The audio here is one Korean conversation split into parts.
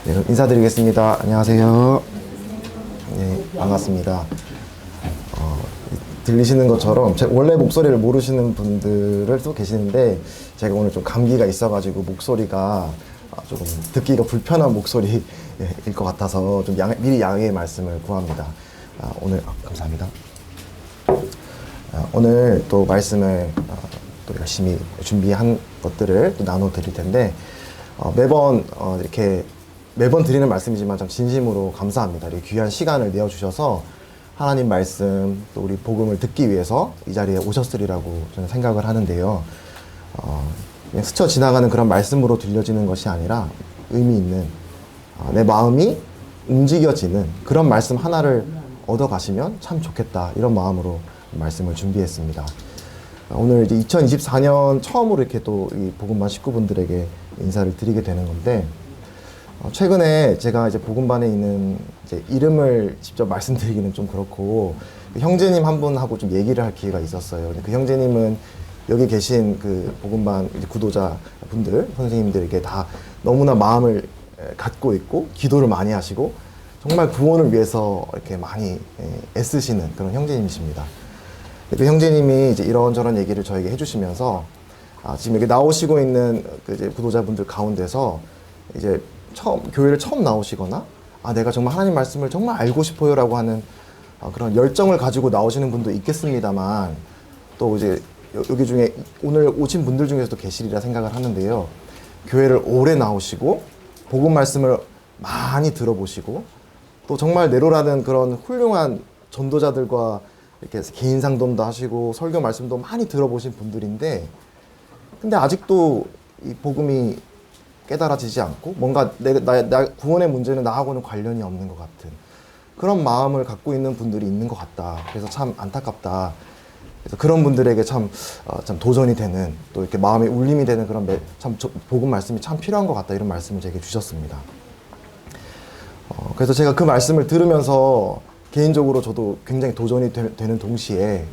네, 그럼 인사드리겠습니다. 안녕하세요. 네, 반갑습니다. 들리시는 것처럼 제 원래 목소리를 모르시는 분들을 또 계시는데 제가 오늘 좀 감기가 있어가지고 목소리가 조금 듣기가 불편한 목소리일 것 같아서 좀 미리 양해의 말씀을 구합니다. 오늘 감사합니다. 오늘 또 말씀을 또 열심히 준비한 것들을 또 나눠드릴 텐데 매번 이렇게 매번 드리는 말씀이지만 참 진심으로 감사합니다. 이렇게 귀한 시간을 내어주셔서 하나님 말씀 또 우리 복음을 듣기 위해서 이 자리에 오셨으리라고 저는 생각을 하는데요. 그냥 스쳐 지나가는 그런 말씀으로 들려지는 것이 아니라 의미 있는 내 마음이 움직여지는 그런 말씀 하나를 얻어가시면 참 좋겠다, 이런 마음으로 말씀을 준비했습니다. 오늘 이제 2024년 처음으로 이렇게 또 이 복음반 식구분들에게 인사를 드리게 되는 건데, 최근에 제가 이제 복음반에 있는 이제 이름을 직접 말씀드리기는 좀 그렇고, 그 형제님 한 분하고 좀 얘기를 할 기회가 있었어요. 그 형제님은 여기 계신 그 복음반 구도자 분들, 선생님들에게 다 너무나 마음을 갖고 있고 기도를 많이 하시고 정말 구원을 위해서 이렇게 많이 애쓰시는 그런 형제님이십니다. 그 형제님이 이제 이런저런 얘기를 저에게 해주시면서 지금 여기 나오시고 있는 그 이제 구도자분들 가운데서 이제 교회를 처음 나오시거나 내가 정말 하나님 말씀을 정말 알고 싶어요라고 하는 그런 열정을 가지고 나오시는 분도 있겠습니다만, 또 이제 여기 중에 오늘 오신 분들 중에서도 계시리라 생각을 하는데요. 교회를 오래 나오시고 복음 말씀을 많이 들어보시고 또 정말 내로라는 그런 훌륭한 전도자들과 이렇게 개인 상담도 하시고 설교 말씀도 많이 들어보신 분들인데, 근데 아직도 이 복음이 깨달아지지 않고 뭔가 나 구원의 문제는 나하고는 관련이 없는 것 같은 그런 마음을 갖고 있는 분들이 있는 것 같다. 그래서 참 안타깝다. 그래서 그런 분들에게 참 도전이 되는, 또 이렇게 마음에 울림이 되는 그런 복음 말씀이 참 필요한 것 같다, 이런 말씀을 제게 주셨습니다. 그래서 제가 그 말씀을 들으면서 개인적으로 저도 굉장히 도전이 되는 동시에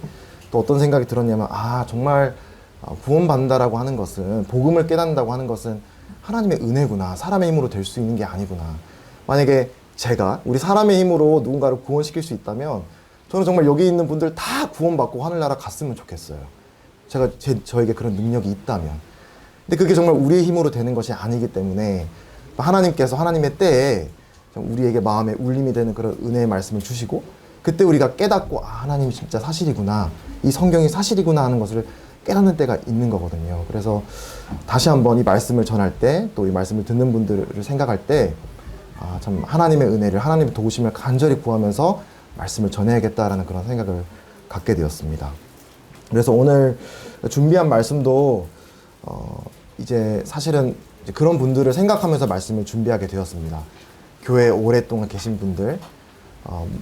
또 어떤 생각이 들었냐면, 정말 구원받는다라고 하는 것은, 복음을 깨닫는다고 하는 것은 하나님의 은혜구나. 사람의 힘으로 될 수 있는 게 아니구나. 만약에 우리 사람의 힘으로 누군가를 구원시킬 수 있다면 저는 정말 여기 있는 분들 다 구원받고 하늘나라 갔으면 좋겠어요. 저에게 그런 능력이 있다면. 근데 그게 정말 우리의 힘으로 되는 것이 아니기 때문에 하나님께서 하나님의 때에 우리에게 마음에 울림이 되는 그런 은혜의 말씀을 주시고, 그때 우리가 깨닫고 하나님이 진짜 사실이구나, 이 성경이 사실이구나 하는 것을 깨닫는 때가 있는 거거든요. 그래서 다시 한번 이 말씀을 전할 때, 또 이 말씀을 듣는 분들을 생각할 때 참 하나님의 은혜를, 하나님의 도우심을 간절히 구하면서 말씀을 전해야겠다라는 그런 생각을 갖게 되었습니다. 그래서 오늘 준비한 말씀도 이제 사실은 이제 그런 분들을 생각하면서 말씀을 준비하게 되었습니다. 교회에 오랫동안 계신 분들,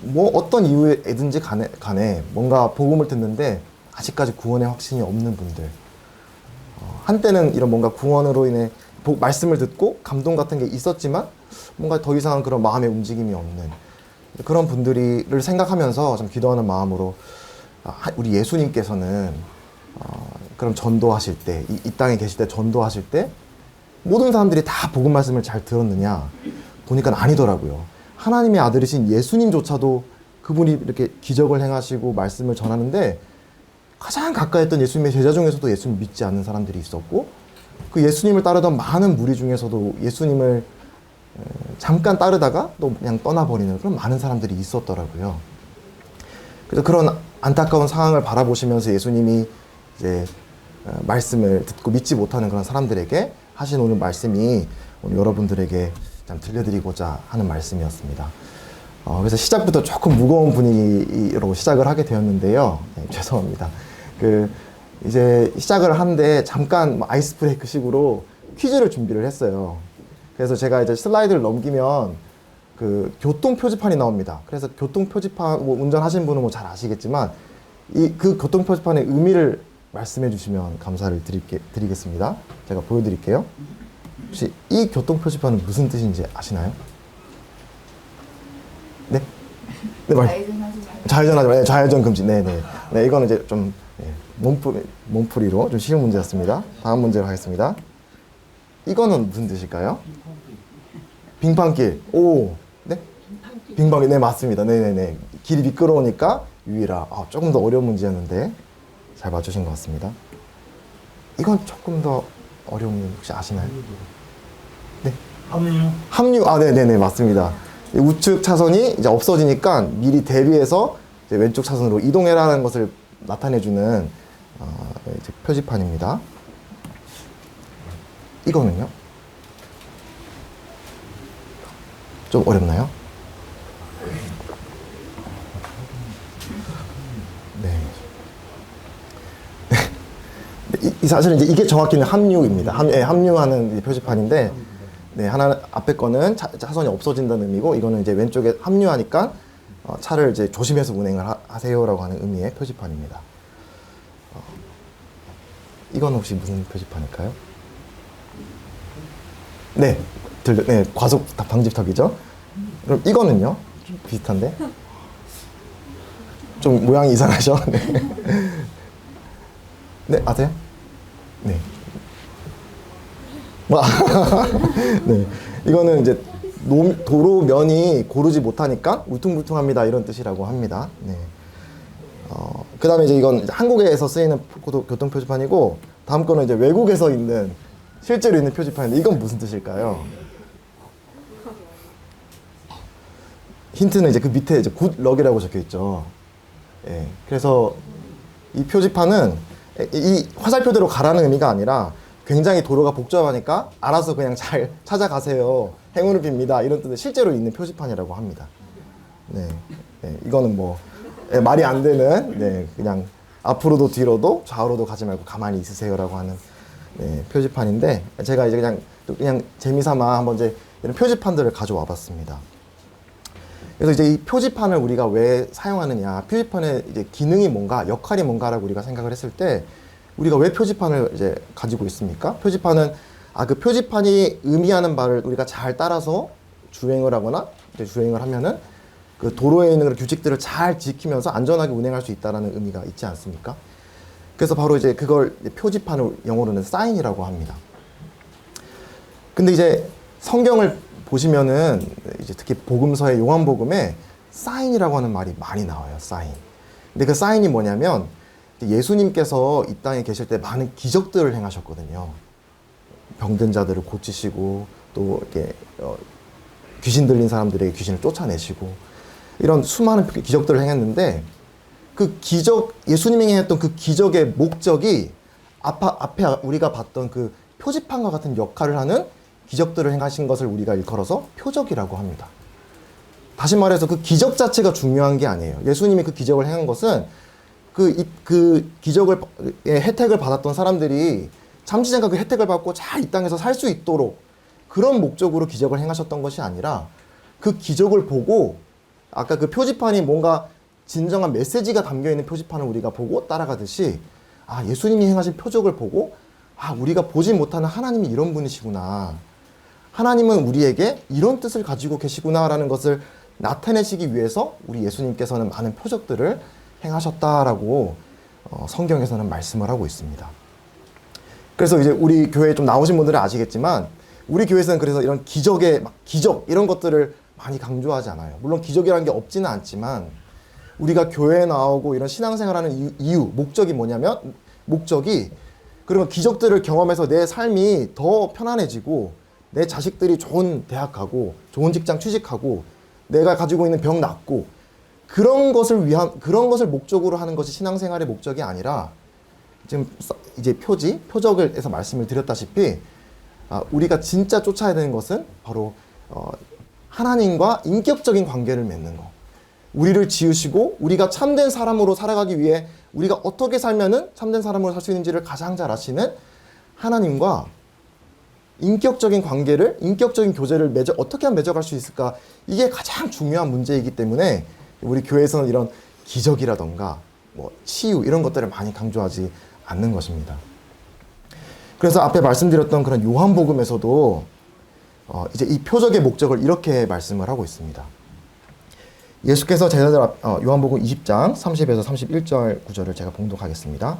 뭐 어떤 이유에든지 간에 뭔가 복음을 듣는데 아직까지 구원의 확신이 없는 분들, 한때는 이런 뭔가 구원으로 인해 말씀을 듣고 감동 같은 게 있었지만 뭔가 더 이상 그런 마음의 움직임이 없는 그런 분들을 생각하면서 좀 기도하는 마음으로, 우리 예수님께서는 그럼 전도하실 때, 이 땅에 계실 때 전도하실 때 모든 사람들이 다 복음 말씀을 잘 들었느냐 보니까 아니더라고요. 하나님의 아들이신 예수님조차도 그분이 이렇게 기적을 행하시고 말씀을 전하는데 가장 가까이 했던 예수님의 제자 중에서도 예수님 믿지 않는 사람들이 있었고, 그 예수님을 따르던 많은 무리 중에서도 예수님을 잠깐 따르다가 또 그냥 떠나버리는 그런 많은 사람들이 있었더라고요. 그래서 그런 안타까운 상황을 바라보시면서 예수님이 이제 말씀을 듣고 믿지 못하는 그런 사람들에게 하신 오늘 말씀이 오늘 여러분들에게 좀 들려드리고자 하는 말씀이었습니다. 그래서 시작부터 조금 무거운 분위기로 시작을 하게 되었는데요. 죄송합니다. 이제 시작을 하는데 잠깐 아이스 브레이크 식으로 퀴즈를 준비를 했어요. 그래서 제가 이제 슬라이드를 넘기면 그 교통 표지판이 나옵니다. 그래서 교통 표지판, 운전하시는 분은 잘 아시겠지만 그 교통 표지판의 의미를 말씀해 주시면 감사를 드리겠습니다. 제가 보여드릴게요. 혹시 이 교통 표지판은 무슨 뜻인지 아시나요? 네? 네, 좌회전하지 말아요. 좌회전 금지. 네네. 네, 이거는 이제 좀 몸풀이로 좀 쉬운 문제였습니다. 다음 문제로 하겠습니다. 이거는 무슨 뜻일까요? 빙판길. 오, 네? 빙판길. 네, 맞습니다. 네네네. 길이 미끄러우니까 유의라. 아, 조금 더 어려운 문제였는데 잘 맞추신 것 같습니다. 이건 조금 더 어려운 문제 혹시 아시나요? 네. 합류. 아, 네네네. 맞습니다. 우측 차선이 이제 없어지니까 미리 대비해서 이제 왼쪽 차선으로 이동해라는 것을 나타내주는 이제 표지판입니다. 이거는요? 좀 어렵나요? 네. 사실은 이제 이게 정확히는 합류입니다. 합류하는 표지판인데, 네, 하나는 앞에 거는 차선이 없어진다는 의미고, 이거는 이제 왼쪽에 합류하니까 차를 이제 조심해서 운행을 하세요라고 하는 의미의 표지판입니다. 이건 혹시 무슨 표지판일까요? 네, 네, 과속 방지턱이죠. 그럼 이거는요? 좀 비슷한데? 좀 모양이 이상하죠? 네. 네, 아세요? 네. 네. 이거는 이제 도로면이 고르지 못하니까 울퉁불퉁합니다. 이런 뜻이라고 합니다. 네. 그 다음에 이제 이건 한국에서 쓰이는 교통표지판이고, 다음 거는 이제 외국에서 있는, 실제로 있는 표지판인데, 이건 무슨 뜻일까요? 힌트는 이제 그 밑에 이제 굿럭이라고 적혀 있죠. 예. 그래서 이 표지판은 이 화살표대로 가라는 의미가 아니라 굉장히 도로가 복잡하니까 알아서 그냥 잘 찾아가세요. 행운을 빕니다. 이런 뜻의 실제로 있는 표지판이라고 합니다. 네. 네. 이거는 뭐, 예, 말이 안 되는, 네. 그냥 앞으로도 뒤로도 좌우로도 가지 말고 가만히 있으세요라고 하는, 네, 표지판인데, 제가 이제 그냥 재미삼아 한번 이제 이런 표지판들을 가져와 봤습니다. 그래서 이제 이 표지판을 우리가 왜 사용하느냐, 표지판의 이제 기능이 뭔가, 역할이 뭔가라고 우리가 생각을 했을 때, 우리가 왜 표지판을 이제 가지고 있습니까? 표지판은, 그 표지판이 의미하는 바를 우리가 잘 따라서 주행을 하거나, 이제 주행을 하면은, 그 도로에 있는 그런 규칙들을 잘 지키면서 안전하게 운행할 수 있다는 의미가 있지 않습니까? 그래서 바로 이제 그걸 표지판을 영어로는 사인이라고 합니다. 근데 이제 성경을 보시면은 이제 특히 복음서의 요한복음에 사인이라고 하는 말이 많이 나와요. 사인. 근데 그 사인이 뭐냐면 예수님께서 이 땅에 계실 때 많은 기적들을 행하셨거든요. 병든 자들을 고치시고 또 이렇게 귀신 들린 사람들에게 귀신을 쫓아내시고 이런 수많은 기적들을 행했는데 그 기적, 예수님이 행했던 그 기적의 목적이 앞에 우리가 봤던 그 표지판과 같은 역할을 하는 기적들을 행하신 것을 우리가 일컬어서 표적이라고 합니다. 다시 말해서 그 기적 자체가 중요한 게 아니에요. 예수님이 그 기적을 행한 것은 그 기적을, 혜택을 받았던 사람들이 잠시잠깐 그 혜택을 받고 잘 이 땅에서 살 수 있도록 그런 목적으로 기적을 행하셨던 것이 아니라 그 기적을 보고 아까 그 표지판이 뭔가 진정한 메시지가 담겨있는 표지판을 우리가 보고 따라가듯이 예수님이 행하신 표적을 보고 우리가 보지 못하는 하나님이 이런 분이시구나. 하나님은 우리에게 이런 뜻을 가지고 계시구나라는 것을 나타내시기 위해서 우리 예수님께서는 많은 표적들을 행하셨다라고 성경에서는 말씀을 하고 있습니다. 그래서 이제 우리 교회에 좀 나오신 분들은 아시겠지만 우리 교회에서는 그래서 이런 기적 이런 것들을 많이 강조하지 않아요. 물론 기적이라는 게 없지는 않지만 우리가 교회에 나오고 이런 신앙생활하는 이유, 목적이 뭐냐면 그러면 기적들을 경험해서 내 삶이 더 편안해지고 내 자식들이 좋은 대학 가고 좋은 직장 취직하고 내가 가지고 있는 병 낫고 그런 것을 목적으로 하는 것이 신앙생활의 목적이 아니라 지금 이제 표적에서 말씀을 드렸다시피 우리가 진짜 쫓아야 되는 것은 바로 하나님과 인격적인 관계를 맺는 것. 우리를 지으시고 우리가 참된 사람으로 살아가기 위해 우리가 어떻게 살면은 참된 사람으로 살 수 있는지를 가장 잘 아시는 하나님과 인격적인 관계를, 인격적인 교제를 어떻게 하면 맺어갈 수 있을까? 이게 가장 중요한 문제이기 때문에 우리 교회에서는 이런 기적이라던가 뭐 치유 이런 것들을 많이 강조하지 않는 것입니다. 그래서 앞에 말씀드렸던 그런 요한복음에서도 이제 이 표적의 목적을 이렇게 말씀을 하고 있습니다. 예수께서 제자들 요한복음 20장 30에서 31절 구절을 제가 봉독하겠습니다.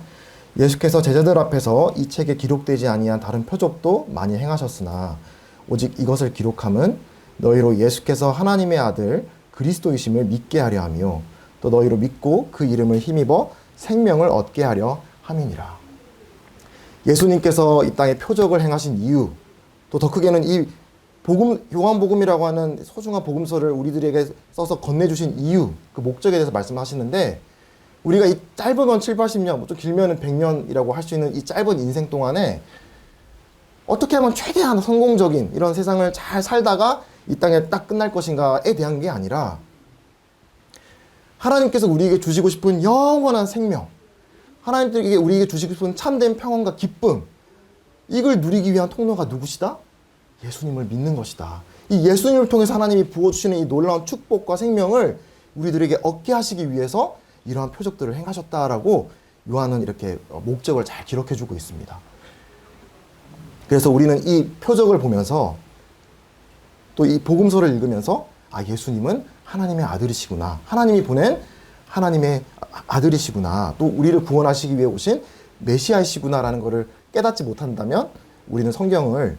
예수께서 제자들 앞에서 이 책에 기록되지 아니한 다른 표적도 많이 행하셨으나 오직 이것을 기록함은 너희로 예수께서 하나님의 아들 그리스도이심을 믿게 하려 하며 또 너희로 믿고 그 이름을 힘입어 생명을 얻게 하려 함이니라. 예수님께서 이 땅에 표적을 행하신 이유, 또 더 크게는 이 요한복음이라고 하는 소중한 복음서를 우리들에게 써서 건네주신 이유, 그 목적에 대해서 말씀하시는데, 우리가 이 짧은 건 7, 80년, 좀 길면은 100년이라고 할 수 있는 이 짧은 인생 동안에 어떻게 하면 최대한 성공적인 이런 세상을 잘 살다가 이 땅에 딱 끝날 것인가에 대한 게 아니라, 하나님께서 우리에게 주시고 싶은 영원한 생명, 하나님께 우리에게 주시고 싶은 참된 평안과 기쁨, 이걸 누리기 위한 통로가 누구시다? 예수님을 믿는 것이다. 이 예수님을 통해서 하나님이 부어주시는 이 놀라운 축복과 생명을 우리들에게 얻게 하시기 위해서 이러한 표적들을 행하셨다라고 요한은 이렇게 목적을 잘 기록해주고 있습니다. 그래서 우리는 이 표적을 보면서 또 이 복음서를 읽으면서 예수님은 하나님의 아들이시구나, 하나님이 보낸 하나님의 아들이시구나, 또 우리를 구원하시기 위해 오신 메시아이시구나라는 것을 깨닫지 못한다면 우리는 성경을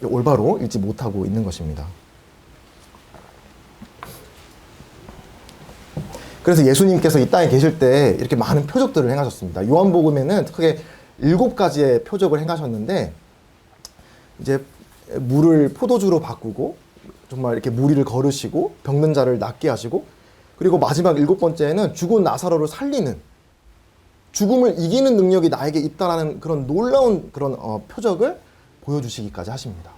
올바로 읽지 못하고 있는 것입니다. 그래서 예수님께서 이 땅에 계실 때 이렇게 많은 표적들을 행하셨습니다. 요한복음에는 크게 7가지의 표적을 행하셨는데, 이제 물을 포도주로 바꾸고 정말 이렇게 무리를 거르시고 병든 자를 낫게 하시고, 그리고 마지막 7번째에는 죽은 나사로를 살리는, 죽음을 이기는 능력이 나에게 있다라는 그런 놀라운 그런 표적을 보여주시기까지 하십니다.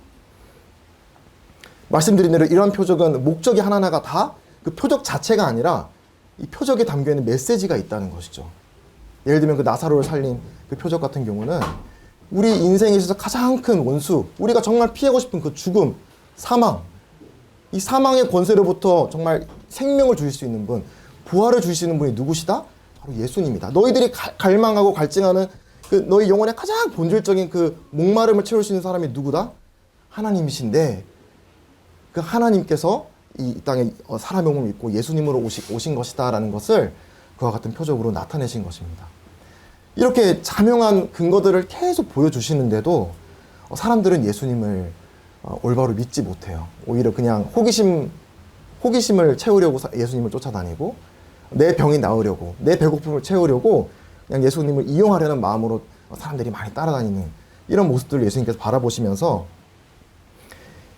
말씀드린 대로 이러한 표적은 목적이 하나하나가 다 그 표적 자체가 아니라 이 표적에 담겨있는 메시지가 있다는 것이죠. 예를 들면 그 나사로를 살린 그 표적 같은 경우는 우리 인생에 있어서 가장 큰 원수, 우리가 정말 피하고 싶은 그 죽음, 사망, 이 사망의 권세로부터 정말 생명을 주실 수 있는 분, 부활을 주실 수 있는 분이 누구시다? 바로 예수님이다. 너희들이 갈망하고 갈증하는 그 너희 영혼의 가장 본질적인 그 목마름을 채울 수 있는 사람이 누구다? 하나님이신데, 그 하나님께서 이 땅에 사람의 몸을 입고 예수님으로 오신 것이다 라는 것을 그와 같은 표적으로 나타내신 것입니다. 이렇게 자명한 근거들을 계속 보여주시는데도 사람들은 예수님을 올바로 믿지 못해요. 오히려 그냥 호기심을 채우려고 예수님을 쫓아다니고, 내 병이 나으려고, 내 배고픔을 채우려고 그냥 예수님을 이용하려는 마음으로 사람들이 많이 따라다니는 이런 모습들을 예수님께서 바라보시면서,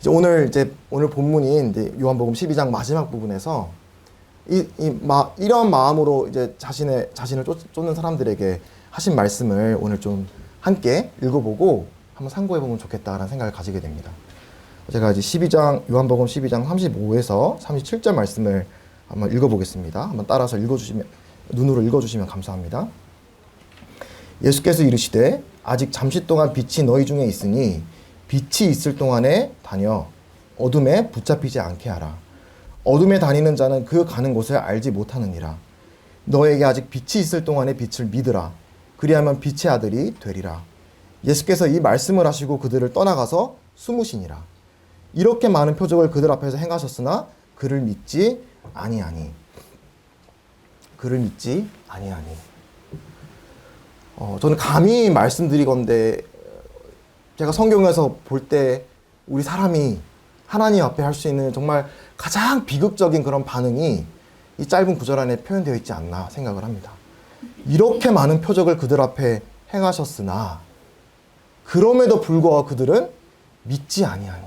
오늘 본문인 이제 요한복음 12장 마지막 부분에서 이런 마음으로 이제 자신을 쫓는 사람들에게 하신 말씀을 오늘 좀 함께 읽어보고 한번 상고해보면 좋겠다라는 생각을 가지게 됩니다. 제가 이제 요한복음 12장 35에서 37절 말씀을 한번 읽어보겠습니다. 한번 따라서 눈으로 읽어주시면 감사합니다. 예수께서 이르시되 아직 잠시 동안 빛이 너희 중에 있으니 빛이 있을 동안에 다녀 어둠에 붙잡히지 않게 하라. 어둠에 다니는 자는 그 가는 곳을 알지 못하느니라. 너에게 아직 빛이 있을 동안에 빛을 믿으라. 그리하면 빛의 아들이 되리라. 예수께서 이 말씀을 하시고 그들을 떠나가서 숨으시니라. 이렇게 많은 표적을 그들 앞에서 행하셨으나 그를 믿지 아니하니. 그를 믿지 아니하니. 저는 감히 말씀드리건대, 제가 성경에서 볼 때 우리 사람이 하나님 앞에 할 수 있는 정말 가장 비극적인 그런 반응이 이 짧은 구절 안에 표현되어 있지 않나 생각을 합니다. 이렇게 많은 표적을 그들 앞에 행하셨으나 그럼에도 불구하고 그들은 믿지 아니하니.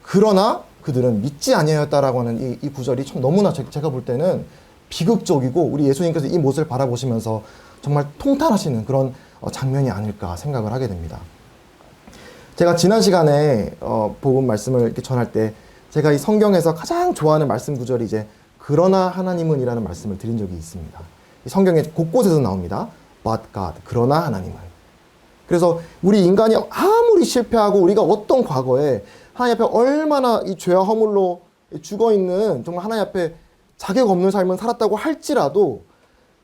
그러나 그들은 믿지 아니하였다라고 하는 이 구절이 참 너무나 제가 볼 때는 비극적이고, 우리 예수님께서 이 모습을 바라보시면서 정말 통탄하시는 그런 장면이 아닐까 생각을 하게 됩니다. 제가 지난 시간에 복음 말씀을 이렇게 전할 때 제가 이 성경에서 가장 좋아하는 말씀 구절이 이제 그러나 하나님은 이라는 말씀을 드린 적이 있습니다. 이 성경에 곳곳에서 나옵니다. But God, 그러나 하나님은. 그래서 우리 인간이 아무리 실패하고 우리가 어떤 과거에 하나님 앞에 얼마나 이 죄와 허물로 죽어있는 정말 하나님 앞에 자격 없는 삶을 살았다고 할지라도,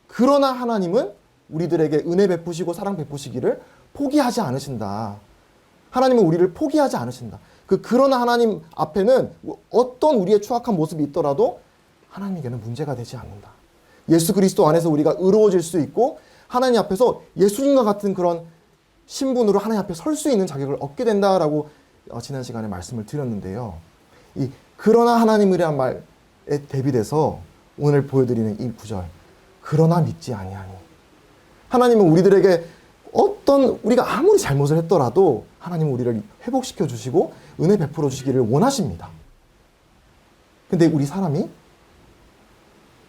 그러나 하나님은 우리들에게 은혜 베푸시고 사랑 베푸시기를 포기하지 않으신다. 하나님은 우리를 포기하지 않으신다. 그러나 하나님 앞에는 어떤 우리의 추악한 모습이 있더라도 하나님에게는 문제가 되지 않는다. 예수 그리스도 안에서 우리가 의로워질 수 있고, 하나님 앞에서 예수님과 같은 그런 신분으로 하나님 앞에 설 수 있는 자격을 얻게 된다라고 지난 시간에 말씀을 드렸는데요. 이 그러나 하나님이란 말에 대비돼서 오늘 보여드리는 이 구절, 그러나 믿지 아니하니. 하나님은 우리들에게 우리가 아무리 잘못을 했더라도 하나님은 우리를 회복시켜 주시고 은혜 베풀어 주시기를 원하십니다. 근데 우리 사람이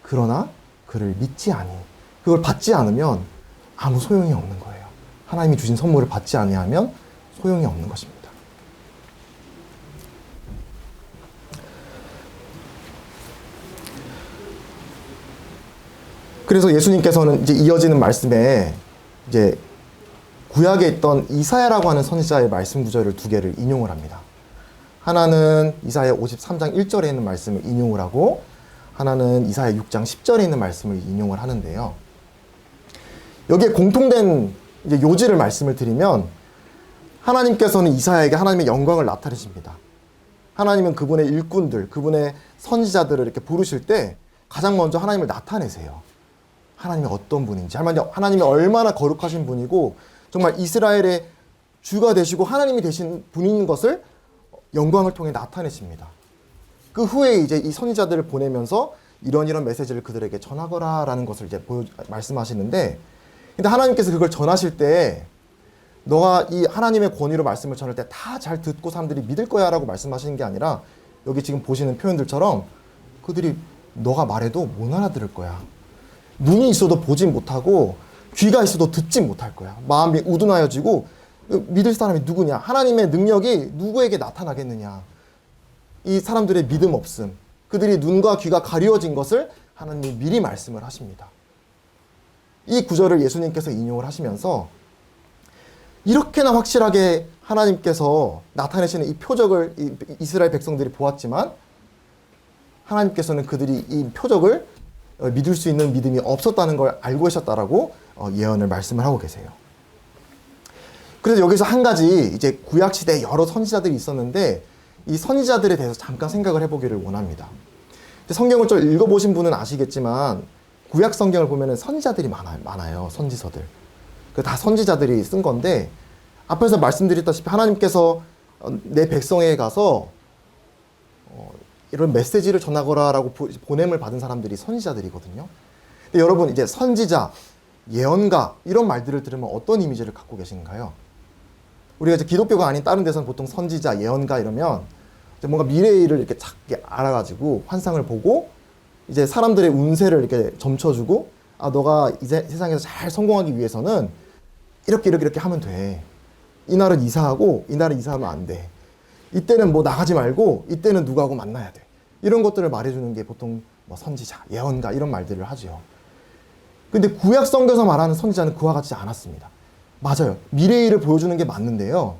그러나 그를 믿지 아니, 그걸 받지 않으면 아무 소용이 없는 거예요. 하나님이 주신 선물을 받지 아니하면 소용이 없는 것입니다. 그래서 예수님께서는 이제 이어지는 말씀에 이제 구약에 있던 이사야라고 하는 선지자의 말씀 구절을 두 개를 인용을 합니다. 하나는 이사야 53장 1절에 있는 말씀을 인용을 하고, 하나는 이사야 6장 10절에 있는 말씀을 인용을 하는데요. 여기에 공통된 이제 요지를 말씀을 드리면, 하나님께서는 이사야에게 하나님의 영광을 나타내십니다. 하나님은 그분의 일꾼들, 그분의 선지자들을 이렇게 부르실 때 가장 먼저 하나님을 나타내세요. 하나님이 어떤 분인지, 하나님이 얼마나 거룩하신 분이고 정말 이스라엘의 주가 되시고 하나님이 되신 분인 것을 영광을 통해 나타내십니다. 그 후에 이제 이 선지자들을 보내면서 이런 메시지를 그들에게 전하거라라는 것을 이제 말씀하시는데, 근데 하나님께서 그걸 전하실 때 너가 이 하나님의 권위로 말씀을 전할 때 다 잘 듣고 사람들이 믿을 거야 라고 말씀하시는 게 아니라, 여기 지금 보시는 표현들처럼 그들이 너가 말해도 못 알아들을 거야. 눈이 있어도 보지 못하고 귀가 있어도 듣지 못할 거야. 마음이 우둔하여지고 믿을 사람이 누구냐? 하나님의 능력이 누구에게 나타나겠느냐? 이 사람들의 믿음 없음, 그들이 눈과 귀가 가리워진 것을 하나님이 미리 말씀을 하십니다. 이 구절을 예수님께서 인용을 하시면서 이렇게나 확실하게 하나님께서 나타내시는 이 표적을 이스라엘 백성들이 보았지만, 하나님께서는 그들이 이 표적을 믿을 수 있는 믿음이 없었다는 걸 알고 계셨다라고 예언을 말씀을 하고 계세요. 그래서 여기서 한 가지, 이제 구약시대에 여러 선지자들이 있었는데 이 선지자들에 대해서 잠깐 생각을 해보기를 원합니다. 성경을 좀 읽어보신 분은 아시겠지만 구약 성경을 보면 선지자들이 많아요. 선지서들. 다 선지자들이 쓴 건데, 앞에서 말씀드렸다시피 하나님께서 내 백성에게 가서 이런 메시지를 전하거라라고 보냄을 받은 사람들이 선지자들이거든요. 근데 여러분, 이제 선지자, 예언가 이런 말들을 들으면 어떤 이미지를 갖고 계신가요? 우리가 이제 기독교가 아닌 다른 데서는 보통 선지자, 예언가 이러면 이제 뭔가 미래의 일을 이렇게 작게 알아가지고 환상을 보고 이제 사람들의 운세를 이렇게 점쳐주고, 너가 이제 세상에서 잘 성공하기 위해서는 이렇게 하면 돼. 이날은 이사하고 이날은 이사하면 안 돼. 이때는 뭐 나가지 말고 이때는 누구하고 만나야 돼. 이런 것들을 말해주는 게 보통 뭐 선지자, 예언가 이런 말들을 하죠. 근데 구약 성경에서 말하는 선지자는 그와 같지 않았습니다. 맞아요. 미래의 일을 보여주는 게 맞는데요.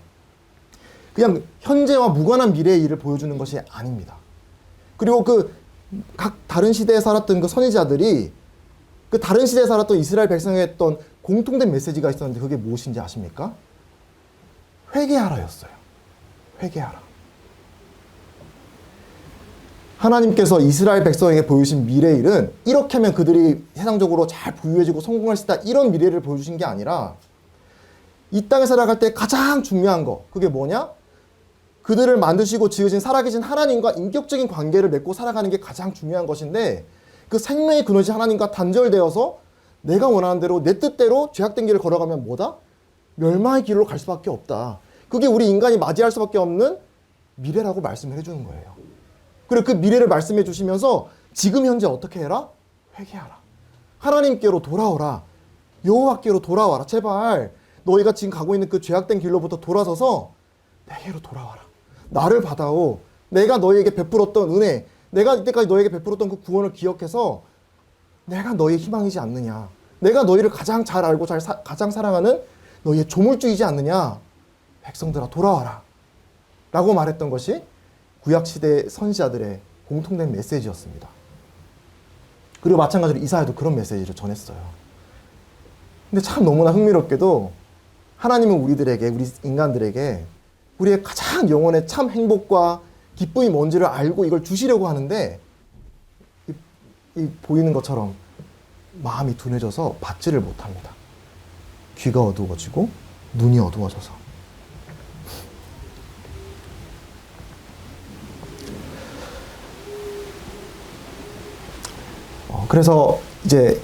그냥 현재와 무관한 미래의 일을 보여주는 것이 아닙니다. 그리고 각 다른 시대에 살았던 그 선지자들이 그 다른 시대에 살았던 이스라엘 백성에 했던 공통된 메시지가 있었는데 그게 무엇인지 아십니까? 회개하라였어요. 회개하라. 하나님께서 이스라엘 백성에게 보여주신 미래의 일은 이렇게 하면 그들이 세상적으로 잘 부유해지고 성공할 수 있다, 이런 미래를 보여주신 게 아니라 이 땅에 살아갈 때 가장 중요한 거, 그게 뭐냐? 그들을 만드시고 지으신 살아계신 하나님과 인격적인 관계를 맺고 살아가는 게 가장 중요한 것인데, 그 생명의 근원이신 하나님과 단절되어서 내가 원하는 대로 내 뜻대로 죄악된 길을 걸어가면 뭐다? 멸망의 길로 갈 수밖에 없다. 그게 우리 인간이 맞이할 수밖에 없는 미래라고 말씀을 해주는 거예요. 그리고 그 미래를 말씀해 주시면서 지금 현재 어떻게 해라? 회개하라. 하나님께로 돌아오라. 여호와께로 돌아와라. 제발 너희가 지금 가고 있는 그 죄악된 길로부터 돌아서서 내게로 돌아와라. 나를 받아오. 내가 너희에게 베풀었던 은혜, 내가 이때까지 너희에게 베풀었던 그 구원을 기억해서 내가 너희의 희망이지 않느냐. 내가 너희를 가장 잘 알고 가장 사랑하는 너희의 조물주이지 않느냐. 백성들아 돌아와라. 라고 말했던 것이 구약시대 선지자들의 공통된 메시지였습니다. 그리고 마찬가지로 이사야도 그런 메시지를 전했어요. 근데 참 너무나 흥미롭게도 하나님은 우리들에게, 우리 인간들에게 우리의 가장 영혼의 참 행복과 기쁨이 뭔지를 알고 이걸 주시려고 하는데, 이 보이는 것처럼 마음이 둔해져서 받지를 못합니다. 귀가 어두워지고 눈이 어두워져서. 그래서 이제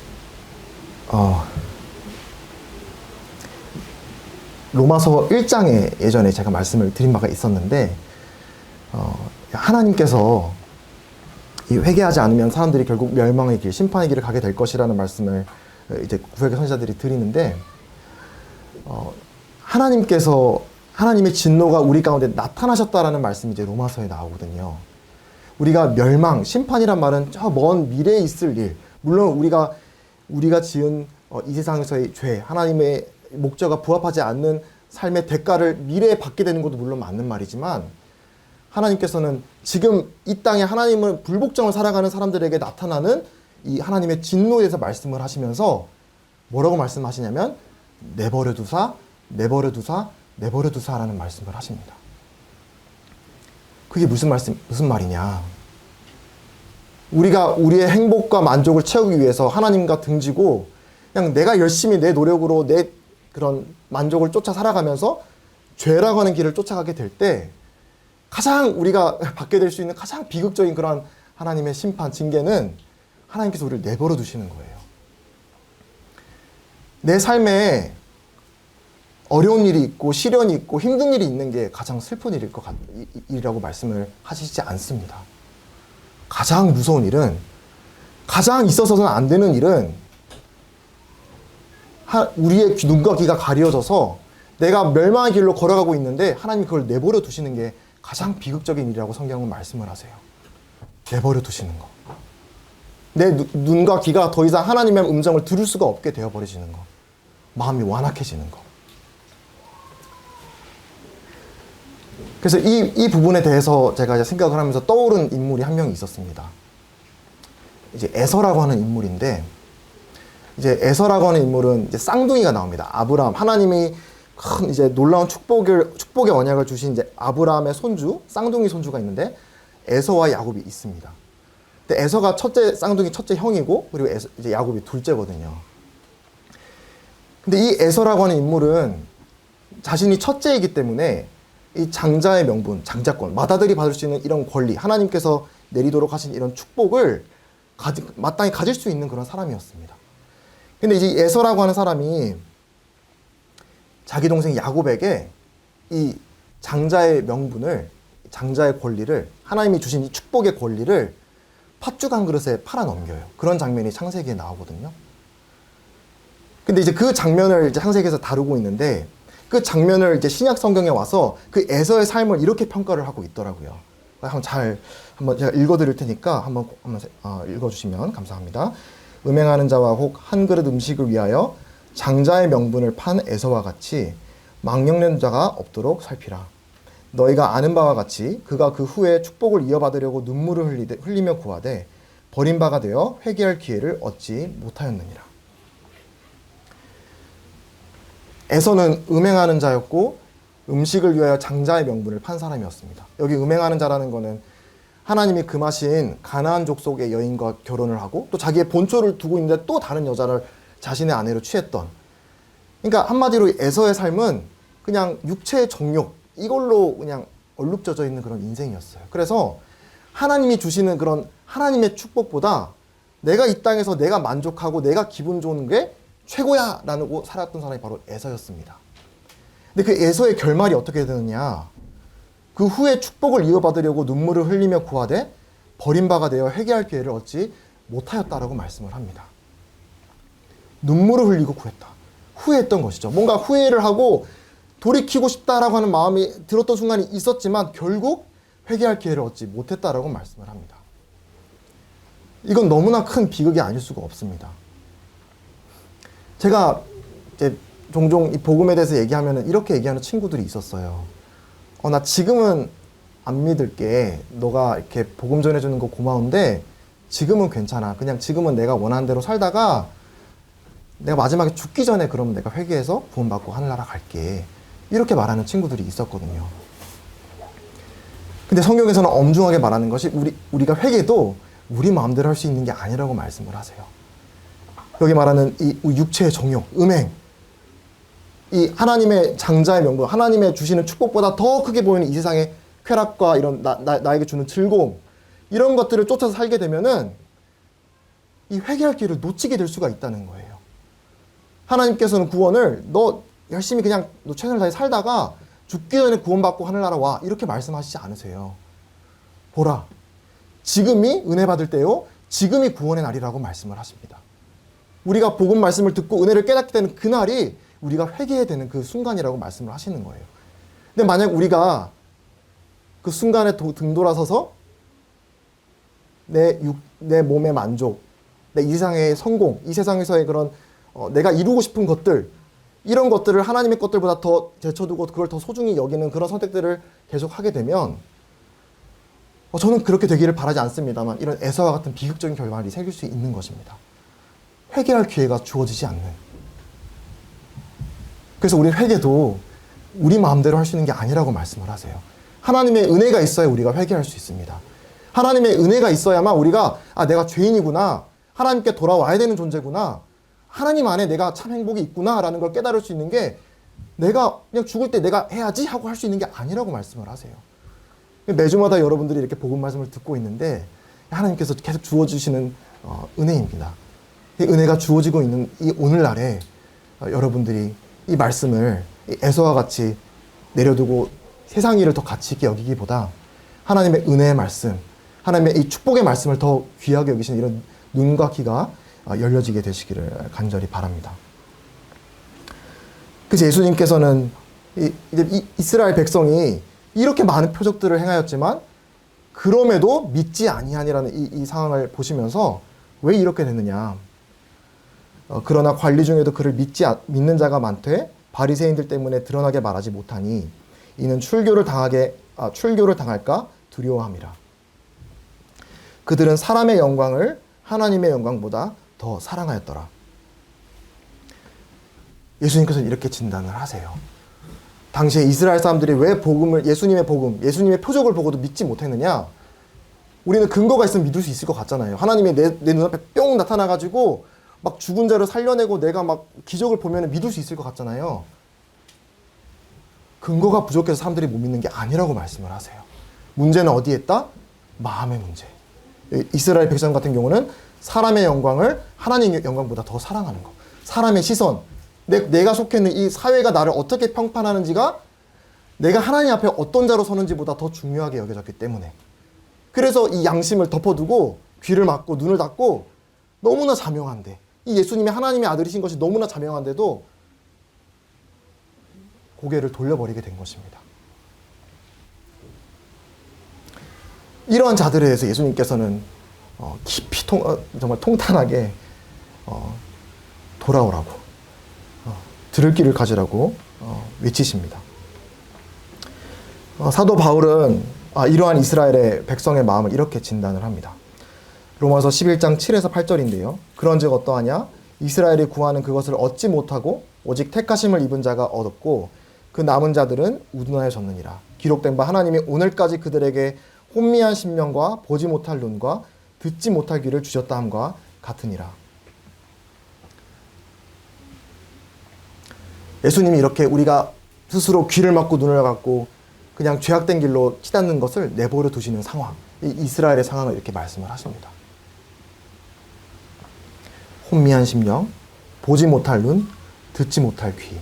로마서 1장에 예전에 제가 말씀을 드린 바가 있었는데 하나님께서 이 회개하지 않으면 사람들이 결국 멸망의 길, 심판의 길을 가게 될 것이라는 말씀을 이제 구약의 선지자들이 드리는데 하나님께서 하나님의 진노가 우리 가운데 나타나셨다라는 말씀이 이제 로마서에 나오거든요. 우리가 멸망, 심판이란 말은 저 먼 미래에 있을 일, 물론 우리가 지은 이 세상에서의 죄, 하나님의 목적과 부합하지 않는 삶의 대가를 미래에 받게 되는 것도 물론 맞는 말이지만 하나님께서는 지금 이 땅에 하나님을 불복종을 살아가는 사람들에게 나타나는 이 하나님의 진노에 대해서 말씀을 하시면서 뭐라고 말씀하시냐면 내버려 두사 라는 말씀을 하십니다. 그게 무슨 말이냐. 우리가 우리의 행복과 만족을 채우기 위해서 하나님과 등지고 그냥 내가 열심히 내 노력으로 내 그런 만족을 쫓아 살아가면서 죄라고 하는 길을 쫓아가게 될 때 가장 우리가 받게 될 수 있는 가장 비극적인 그런 하나님의 심판, 징계는 하나님께서 우리를 내버려 두시는 거예요. 내 삶에 어려운 일이 있고 시련이 있고 힘든 일이 있는 게 가장 슬픈 일이라고 말씀을 하시지 않습니다. 가장 무서운 일은, 가장 있어서는 안 되는 일은 우리의 눈과 귀가 가려져서 내가 멸망의 길로 걸어가고 있는데 하나님이 그걸 내버려 두시는 게 가장 비극적인 일이라고 성경은 말씀을 하세요. 내버려 두시는 거. 내 눈과 귀가 더 이상 하나님의 음성을 들을 수가 없게 되어버리시는 거. 마음이 완악해지는 거. 그래서 이 부분에 대해서 제가 이제 생각을 하면서 떠오른 인물이 한 명이 있었습니다. 이제 에서라고 하는 인물인데, 이제 에서라고 하는 인물은 이제 쌍둥이가 나옵니다. 아브라함, 하나님이 큰 이제 놀라운 축복의 언약을 주신 이제 아브라함의 손주, 쌍둥이 손주가 있는데 에서와 야곱이 있습니다. 근데 에서가 쌍둥이 첫째 형이고, 그리고 이제 야곱이 둘째거든요. 근데 이 에서라고 하는 인물은 자신이 첫째이기 때문에 이 장자의 명분, 장자권, 맏아들이 받을 수 있는 이런 권리, 하나님께서 내리도록 하신 이런 축복을 마땅히 가질 수 있는 그런 사람이었습니다. 근데 이제 에서라고 하는 사람이 자기 동생 야곱에게 이 장자의 명분을, 장자의 권리를, 하나님이 주신 이 축복의 권리를 팥죽 한 그릇에 팔아 넘겨요. 그런 장면이 창세기에 나오거든요. 근데 이제 그 장면을 이제 창세기에서 다루고 있는데, 그 장면을 이제 신약 성경에 와서 그 에서의 삶을 이렇게 평가를 하고 있더라고요. 한번 제가 읽어드릴 테니까 한번 읽어주시면 감사합니다. 음행하는 자와 혹 한 그릇 음식을 위하여 장자의 명분을 판 에서와 같이 망령된 자가 없도록 살피라. 너희가 아는 바와 같이 그가 그 후에 축복을 이어받으려고 눈물을 흘리며 구하되 버린 바가 되어 회개할 기회를 얻지 못하였느니라. 에서는 음행하는 자였고 음식을 위하여 장자의 명분을 판 사람이었습니다. 여기 음행하는 자라는 거는 하나님이 금하신 가나안 족속의 여인과 결혼을 하고 또 자기의 본초를 두고 있는데 또 다른 여자를 자신의 아내로 취했던, 그러니까 한마디로 에서의 삶은 그냥 육체의 정욕, 이걸로 그냥 얼룩져져 있는 그런 인생이었어요. 그래서 하나님이 주시는 그런 하나님의 축복보다 내가 이 땅에서 내가 만족하고 내가 기분 좋은 게 최고야 라고 살았던 사람이 바로 에서였습니다. 근데 그 에서의 결말이 어떻게 되느냐, 그 후에 축복을 이어받으려고 눈물을 흘리며 구하되 버린 바가 되어 회개할 기회를 얻지 못하였다라고 말씀을 합니다. 눈물을 흘리고 구했다. 후회했던 것이죠. 뭔가 후회를 하고 돌이키고 싶다라고 하는 마음이 들었던 순간이 있었지만 결국 회개할 기회를 얻지 못했다라고 말씀을 합니다. 이건 너무나 큰 비극이 아닐 수가 없습니다. 제가 이제 종종 이 복음에 대해서 얘기하면 이렇게 얘기하는 친구들이 있었어요. 나 지금은 안 믿을게. 너가 이렇게 복음 전해주는 거 고마운데 지금은 괜찮아. 그냥 지금은 내가 원하는 대로 살다가 내가 마지막에 죽기 전에 그러면 내가 회개해서 구원받고 하늘나라 갈게. 이렇게 말하는 친구들이 있었거든요. 근데 성경에서는 엄중하게 말하는 것이 우리가 회개도 우리 마음대로 할 수 있는 게 아니라고 말씀을 하세요. 여기 말하는 이 육체의 정욕, 음행, 이 하나님의 장자의 명분, 하나님의 주시는 축복보다 더 크게 보이는 이 세상의 쾌락과 이런 나에게 주는 즐거움, 이런 것들을 쫓아서 살게 되면은 이 회개할 기회를 놓치게 될 수가 있다는 거예요. 하나님께서는 구원을 너 열심히 그냥 너 최선을 다해 살다가 죽기 전에 구원받고 하늘나라 와 이렇게 말씀하시지 않으세요. 보라, 지금이 은혜 받을 때요, 지금이 구원의 날이라고 말씀을 하십니다. 우리가 복음 말씀을 듣고 은혜를 깨닫게 되는 그날이 우리가 회개해야 되는 그 순간이라고 말씀을 하시는 거예요. 근데 만약 우리가 그 순간에 등 돌아서서 내 몸의 만족, 내 이상의 성공, 이 세상에서의 그런 내가 이루고 싶은 것들, 이런 것들을 하나님의 것들보다 더 제쳐두고 그걸 더 소중히 여기는 그런 선택들을 계속 하게 되면 저는 그렇게 되기를 바라지 않습니다만 이런 에서와 같은 비극적인 결말이 생길 수 있는 것입니다. 회개할 기회가 주어지지 않는. 그래서 우리 회개도 우리 마음대로 할 수 있는 게 아니라고 말씀을 하세요. 하나님의 은혜가 있어야 우리가 회개할 수 있습니다. 하나님의 은혜가 있어야만 우리가 내가 죄인이구나, 하나님께 돌아와야 되는 존재구나, 하나님 안에 내가 참 행복이 있구나라는 걸 깨달을 수 있는 게 내가 그냥 죽을 때 내가 해야지 하고 할 수 있는 게 아니라고 말씀을 하세요. 매주마다 여러분들이 이렇게 복음 말씀을 듣고 있는데 하나님께서 계속 주어주시는 은혜입니다. 이 은혜가 주어지고 있는 이 오늘날에 여러분들이 이 말씀을 에서와 같이 내려두고 세상 일을 더 가치 있게 여기기보다 하나님의 은혜의 말씀, 하나님의 이 축복의 말씀을 더 귀하게 여기시는 이런 눈과 귀가 열려지게 되시기를 간절히 바랍니다. 그래서 예수님께서는 이스라엘 백성이 이렇게 많은 표적들을 행하였지만 그럼에도 믿지 아니하니라는 이 상황을 보시면서 왜 이렇게 됐느냐. 그러나 관리 중에도 그를 믿는 자가 많되 바리새인들 때문에 드러나게 말하지 못하니 이는 출교를 당할까 두려워함이라. 그들은 사람의 영광을 하나님의 영광보다 더 사랑하였더라. 예수님께서는 이렇게 진단을 하세요. 당시에 이스라엘 사람들이 왜 예수님의 복음, 예수님의 표적을 보고도 믿지 못했느냐? 우리는 근거가 있으면 믿을 수 있을 것 같잖아요. 하나님이 내 눈앞에 뿅 나타나가지고 막 죽은 자를 살려내고 내가 막 기적을 보면 믿을 수 있을 것 같잖아요. 근거가 부족해서 사람들이 못 믿는 게 아니라고 말씀을 하세요. 문제는 어디에 있다? 마음의 문제. 이스라엘 백성 같은 경우는 사람의 영광을 하나님의 영광보다 더 사랑하는 거. 사람의 시선, 내가 속해 있는 이 사회가 나를 어떻게 평판하는지가 내가 하나님 앞에 어떤 자로 서는지보다 더 중요하게 여겨졌기 때문에. 그래서 이 양심을 덮어두고 귀를 막고 눈을 닫고 너무나 자명한데, 이 예수님이 하나님의 아들이신 것이 너무나 자명한데도 고개를 돌려버리게 된 것입니다. 이러한 자들에 대해서 예수님께서는 깊이 정말 통탄하게 돌아오라고, 들을 길을 가지라고 외치십니다. 사도 바울은 이러한 이스라엘의 백성의 마음을 이렇게 진단을 합니다. 로마서 11장 7에서 8절인데요. 그런즉 어떠하냐? 이스라엘이 구하는 그것을 얻지 못하고 오직 택하심을 입은 자가 얻었고 그 남은 자들은 우둔하여졌느니라. 기록된 바 하나님이 오늘까지 그들에게 혼미한 심령과 보지 못할 눈과 듣지 못할 귀를 주셨다 함과 같으니라. 예수님이 이렇게 우리가 스스로 귀를 막고 눈을 감고 그냥 죄악된 길로 치닫는 것을 내버려 두시는 상황, 이 이스라엘의 상황을 이렇게 말씀을 하십니다. 혼미한 심령, 보지 못할 눈, 듣지 못할 귀.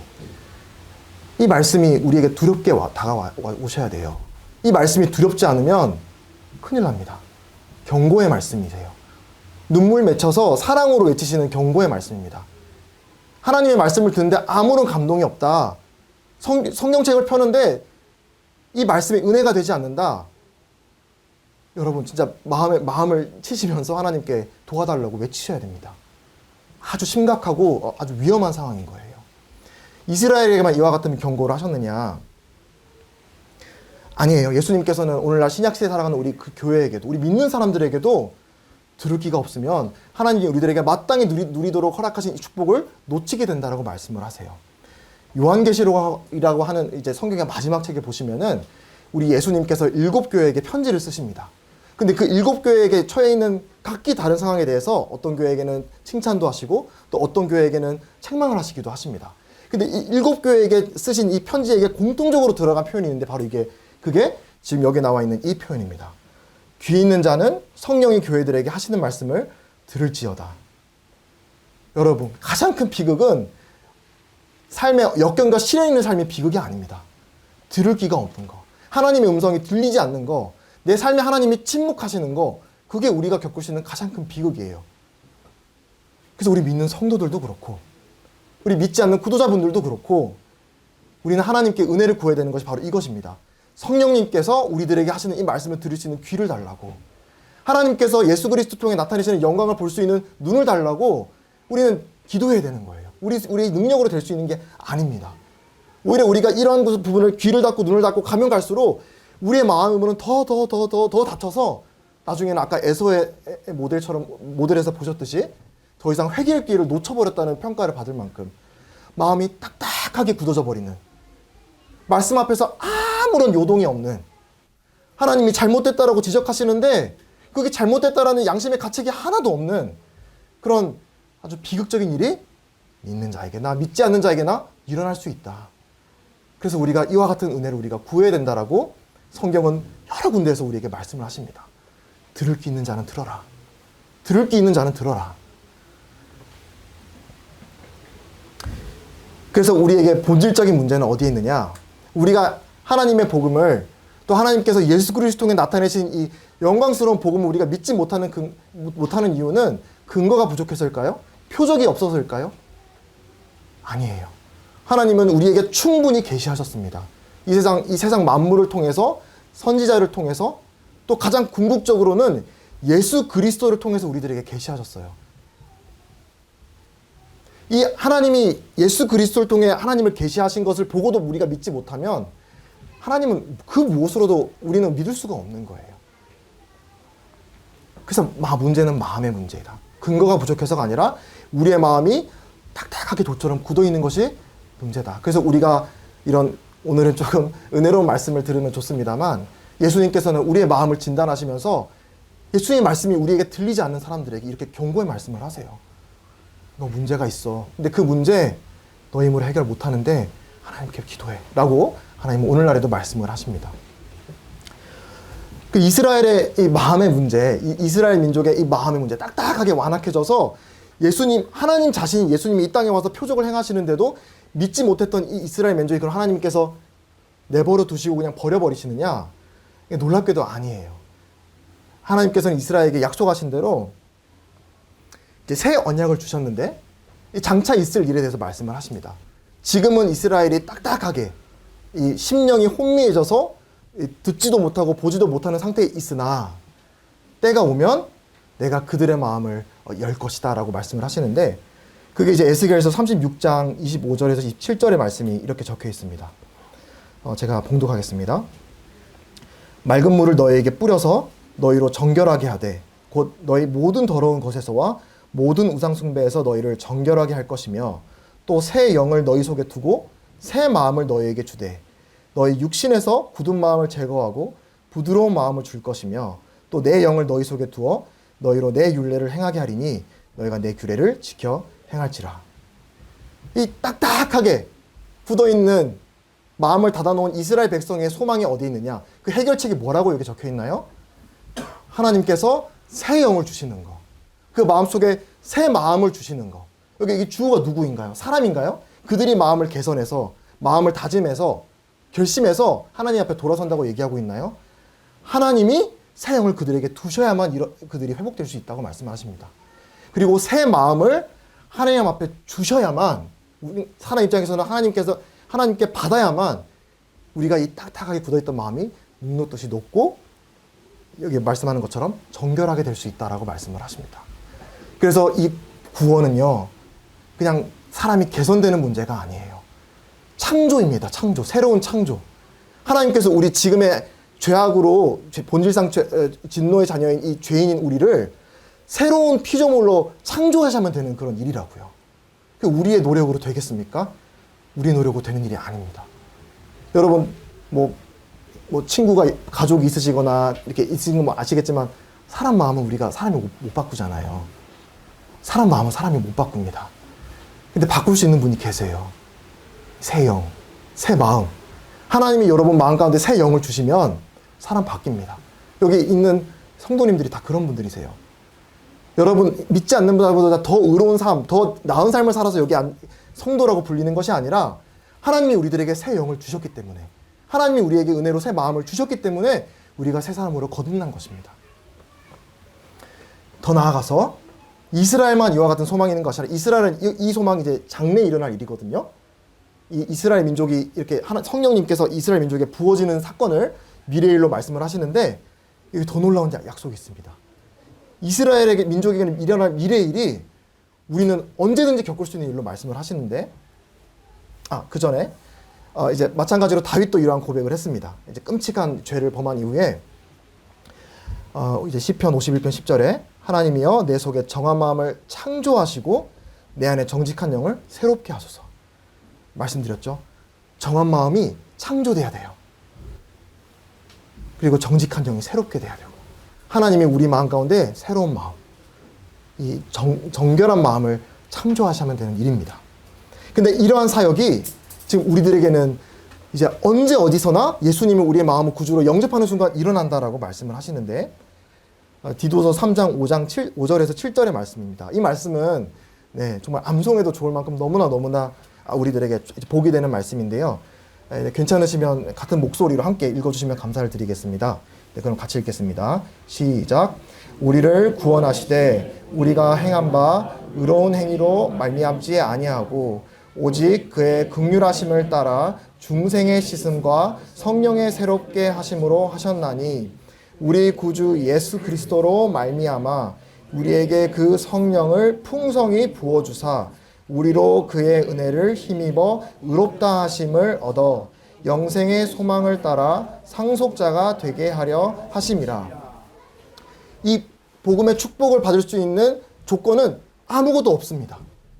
이 말씀이 우리에게 두렵게 다가오셔야 돼요. 이 말씀이 두렵지 않으면 큰일 납니다. 경고의 말씀이세요. 눈물 맺혀서 사랑으로 외치시는 경고의 말씀입니다. 하나님의 말씀을 듣는데 아무런 감동이 없다. 성경책을 펴는데 이 말씀이 은혜가 되지 않는다. 여러분 진짜 마음을 치시면서 하나님께 도와달라고 외치셔야 됩니다. 아주 심각하고 아주 위험한 상황인 거예요. 이스라엘에게만 이와 같은 경고를 하셨느냐? 아니에요. 예수님께서는 오늘날 신약시대에 살아가는 우리 그 교회에게도, 우리 믿는 사람들에게도 들을 기가 없으면 하나님이 우리들에게 마땅히 누리도록 허락하신 이 축복을 놓치게 된다라고 말씀을 하세요. 요한계시록이라고 하는 이제 성경의 마지막 책에 보시면은 우리 예수님께서 7교회에게 편지를 쓰십니다. 근데 그 7교회에게 처해 있는 각기 다른 상황에 대해서 어떤 교회에게는 칭찬도 하시고 또 어떤 교회에게는 책망을 하시기도 하십니다. 근데 이 7교회에게 쓰신 이 편지에게 공통적으로 들어간 표현이 있는데 바로 그게 지금 여기 나와 있는 이 표현입니다. 귀 있는 자는 성령이 교회들에게 하시는 말씀을 들을지어다. 여러분, 가장 큰 비극은 삶의 역경과 시련이 있는 삶의 비극이 아닙니다. 들을 귀가 없는 거, 하나님의 음성이 들리지 않는 거, 내 삶에 하나님이 침묵하시는 거, 그게 우리가 겪을 수 있는 가장 큰 비극이에요. 그래서 우리 믿는 성도들도 그렇고, 우리 믿지 않는 구도자분들도 그렇고, 우리는 하나님께 은혜를 구해야 되는 것이 바로 이것입니다. 성령님께서 우리들에게 하시는 이 말씀을 들을 수 있는 귀를 달라고, 하나님께서 예수 그리스도 통해 나타내시는 영광을 볼 수 있는 눈을 달라고 우리는 기도해야 되는 거예요. 우리의 능력으로 될 수 있는 게 아닙니다. 오히려 우리가 이런 부분을 귀를 닫고 눈을 닫고 가면 갈수록 우리의 마음은 더 닫혀서 나중에는 아까 에서의 모델에서 보셨듯이 더 이상 회개의 기회를 놓쳐버렸다는 평가를 받을 만큼 마음이 딱딱하게 굳어져 버리는, 말씀 앞에서 아무런 요동이 없는, 하나님이 잘못됐다라고 지적하시는데 그게 잘못됐다라는 양심의 가책이 하나도 없는 그런 아주 비극적인 일이 믿는 자에게나 믿지 않는 자에게나 일어날 수 있다. 그래서 우리가 이와 같은 은혜를 우리가 구해야 된다라고 성경은 여러 군데에서 우리에게 말씀을 하십니다. 들을 귀 있는 자는 들어라. 들을 귀 있는 자는 들어라. 그래서 우리에게 본질적인 문제는 어디에 있느냐? 우리가 하나님의 복음을, 또 하나님께서 예수 그리스도 통해 나타내신 이 영광스러운 복음을 우리가 믿지 못하는 이유는 근거가 부족해서일까요? 표적이 없어서일까요? 아니에요. 하나님은 우리에게 충분히 계시하셨습니다. 이 세상 만물을 통해서, 선지자를 통해서, 또 가장 궁극적으로는 예수 그리스도를 통해서 우리들에게 계시하셨어요. 이 하나님이 예수 그리스도를 통해 하나님을 계시하신 것을 보고도 우리가 믿지 못하면 하나님은 그 무엇으로도 우리는 믿을 수가 없는 거예요. 그래서 문제는 마음의 문제이다. 근거가 부족해서가 아니라 우리의 마음이 딱딱하게 돌처럼 굳어있는 것이 문제다. 그래서 우리가 오늘은 조금 은혜로운 말씀을 들으면 좋습니다만, 예수님께서는 우리의 마음을 진단하시면서 예수님의 말씀이 우리에게 들리지 않는 사람들에게 이렇게 경고의 말씀을 하세요. 너 문제가 있어. 근데 그 문제 너의 힘으로 해결 못하는데 하나님께 기도해 라고 하나님은 오늘날에도 말씀을 하십니다. 그 이스라엘의 이 마음의 문제, 이스라엘 민족의 이 마음의 문제 딱딱하게 완악해져서 하나님 자신이 예수님이 이 땅에 와서 표적을 행하시는데도 믿지 못했던 이 이스라엘 민족이 그럼 하나님께서 내버려 두시고 그냥 버려버리시느냐? 놀랍게도 아니에요. 하나님께서는 이스라엘에게 약속하신 대로 이제 새 언약을 주셨는데 장차 있을 일에 대해서 말씀을 하십니다. 지금은 이스라엘이 딱딱하게 이 심령이 혼미해져서 듣지도 못하고 보지도 못하는 상태에 있으나 때가 오면 내가 그들의 마음을 열 것이다 라고 말씀을 하시는데, 그게 이제 에스겔서 36장 25절에서 27절의 말씀이 이렇게 적혀 있습니다. 제가 봉독하겠습니다. 맑은 물을 너희에게 뿌려서 너희로 정결하게 하되 곧 너희 모든 더러운 것에서와 모든 우상 숭배에서 너희를 정결하게 할 것이며, 또 새 영을 너희 속에 두고 새 마음을 너희에게 주되 너희 육신에서 굳은 마음을 제거하고 부드러운 마음을 줄 것이며, 또 내 영을 너희 속에 두어 너희로 내 율례를 행하게 하리니 너희가 내 규례를 지켜 행할지라. 이 딱딱하게 굳어있는 마음을 닫아놓은 이스라엘 백성의 소망이 어디 있느냐? 그 해결책이 뭐라고 여기 적혀 있나요? 하나님께서 새 영을 주시는 거, 그 마음속에 새 마음을 주시는 거. 여기 이 주가 누구인가요? 사람인가요? 그들이 마음을 개선해서, 마음을 다짐해서, 결심해서 하나님 앞에 돌아선다고 얘기하고 있나요? 하나님이 새 영을 그들에게 두셔야만 그들이 회복될 수 있다고 말씀하십니다. 그리고 새 마음을 하나님 앞에 주셔야만, 사람 입장에서는 하나님께 받아야만 우리가 이 딱딱하게 굳어있던 마음이 녹듯이 녹고 여기 말씀하는 것처럼 정결하게 될 수 있다라고 말씀을 하십니다. 그래서 이 구원은요, 그냥 사람이 개선되는 문제가 아니에요. 창조입니다. 창조. 새로운 창조. 하나님께서 우리 지금의 죄악으로 본질상 진노의 자녀인 이 죄인인 우리를 새로운 피조물로 창조하시면 되는 그런 일이라고요. 우리의 노력으로 되겠습니까? 우리의 노력으로 되는 일이 아닙니다. 여러분, 친구가, 가족이 있으시거나 이렇게 있으신 거 아시겠지만, 사람 마음은 사람이 못 바꾸잖아요. 사람 마음은 사람이 못 바꿉니다. 근데 바꿀 수 있는 분이 계세요. 새 영, 새 마음. 하나님이 여러분 마음 가운데 새 영을 주시면 사람 바뀝니다. 여기 있는 성도님들이 다 그런 분들이세요. 여러분 믿지 않는 분보다 더 의로운 삶, 더 나은 삶을 살아서 여기 성도라고 불리는 것이 아니라 하나님이 우리들에게 새 영을 주셨기 때문에, 하나님이 우리에게 은혜로 새 마음을 주셨기 때문에 우리가 새 사람으로 거듭난 것입니다. 더 나아가서 이스라엘만 이와 같은 소망이 있는 것이 아니라, 이스라엘은 이 소망이 이제 장래에 일어날 일이거든요. 이 이스라엘 민족이 이렇게 성령님께서 이스라엘 민족에 부어지는 사건을 미래의 일로 말씀을 하시는데, 여기 더 놀라운 약속이 있습니다. 이스라엘에게 민족에게 일어날 미래의 일이 우리는 언제든지 겪을 수 있는 일로 말씀을 하시는데, 그 전에 이제 마찬가지로 다윗도 이러한 고백을 했습니다. 이제 끔찍한 죄를 범한 이후에 이제 시편 51편 10절에 하나님이여 내 속에 정한 마음을 창조하시고 내 안에 정직한 영을 새롭게 하소서. 말씀드렸죠. 정한 마음이 창조돼야 돼요. 그리고 정직한 영이 새롭게 돼야 되고, 하나님이 우리 마음 가운데 새로운 마음, 이 정결한 마음을 창조하시면 되는 일입니다. 근데 이러한 사역이 지금 우리들에게는 이제 언제 어디서나 예수님이 우리의 마음을 구주로 영접하는 순간 일어난다라고 말씀을 하시는데, 디도서 3장 5절에서 7절의 말씀입니다. 이 말씀은 정말 암송해도 좋을 만큼 너무나 우리들에게 복이 되는 말씀인데요. 괜찮으시면 같은 목소리로 함께 읽어주시면 감사를 드리겠습니다. 그럼 같이 읽겠습니다. 시작. 우리를 구원하시되 우리가 행한 바 의로운 행위로 말미암지 아니하고 오직 그의 긍휼하심을 따라 중생의 씻음과 성령의 새롭게 하심으로 하셨나니, 우리 구주 예수 그리스도로 말미암아 우리에게 그 성령을 풍성히 부어주사 우리로 그의 은혜를 힘입어 의롭다 하심을 얻어 영생의 소망을 따라 상속자가 되게 하려 하심이라. 이 복음의 축복을 받을 수 있는 조건은 아무것도 없습니다.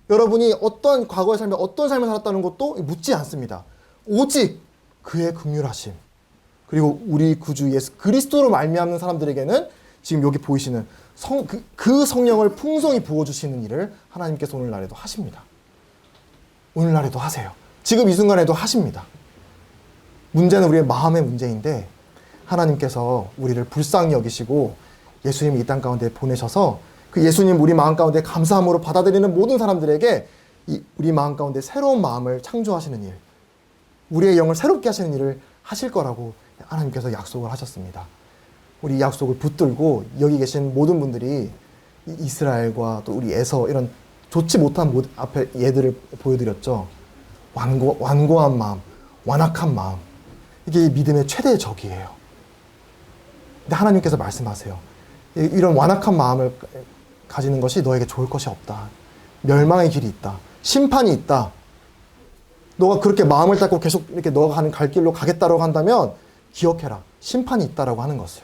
여러분이 어떤 과거의 삶에 어떤 삶을 살았다는 것도 묻지 않습니다. 오직 그의 긍휼하심, 그리고 우리 구주 예수 그리스도로 말미암는 사람들에게는 지금 여기 보이시는 그 성령을 풍성히 부어주시는 일을 하나님께서 오늘날에도 하십니다. 오늘날에도 하세요. 지금 이 순간에도 하십니다. 문제는 우리의 마음의 문제인데, 하나님께서 우리를 불쌍히 여기시고 예수님이 이 땅 가운데 보내셔서 그 예수님 우리 마음 가운데 감사함으로 받아들이는 모든 사람들에게 우리 마음 가운데 새로운 마음을 창조하시는 일, 우리의 영을 새롭게 하시는 일을 하실 거라고 하나님께서 약속을 하셨습니다. 우리 약속을 붙들고 여기 계신 모든 분들이 이스라엘과 또 우리 에서 이런 좋지 못한 앞에 예들을 보여드렸죠. 완고한 마음, 완악한 마음, 이게 믿음의 최대의 적이에요. 근데 하나님께서 말씀하세요. 이런 완악한 마음을 가지는 것이 너에게 좋을 것이 없다. 멸망의 길이 있다. 심판이 있다. 너가 그렇게 마음을 닫고 계속 이렇게 너가 가는 갈 길로 가겠다라고 한다면 기억해라. 심판이 있다라고 하는 것을.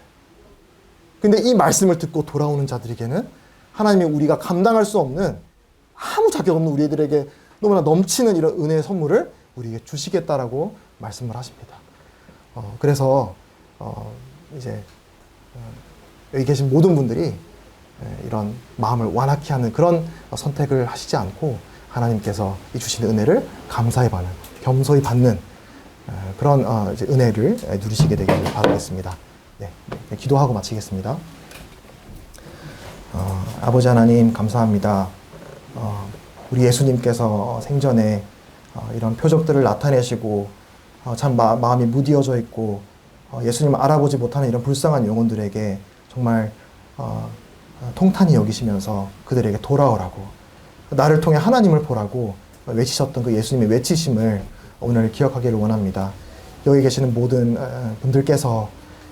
근데 이 말씀을 듣고 돌아오는 자들에게는 하나님이 우리가 감당할 수 없는, 아무 자격 없는 우리들에게 너무나 넘치는 이런 은혜의 선물을 우리에게 주시겠다라고 말씀을 하십니다. 그래서 이제 여기 계신 모든 분들이 이런 마음을 완악히 하는 그런 선택을 하시지 않고 하나님께서 이 주시는 은혜를 감사히 받는, 겸손히 받는 그런 이제 은혜를 누리시게 되기를 바라겠습니다. 기도하고 마치겠습니다. 아버지 하나님 감사합니다. 우리 예수님께서 생전에 이런 표적들을 나타내시고 참 마음이 무디어져 있고 예수님을 알아보지 못하는 이런 불쌍한 영혼들에게 정말 통탄히 여기시면서 그들에게 돌아오라고, 나를 통해 하나님을 보라고 외치셨던 그 예수님의 외치심을 오늘 기억하기를 원합니다. 여기 계시는 모든 분들께서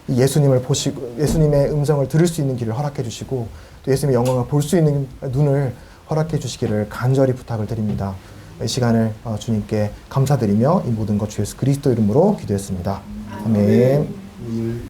예수님을 보시고 예수님의 음성을 들을 수 있는 길을 허락해 주시고 또 예수님의 영광을 볼 수 있는 눈을 허락해 주시기를 간절히 부탁을 드립니다. 이 시간을 주님께 감사드리며 이 모든 것 주 예수 그리스도 이름으로 기도했습니다. 아멘.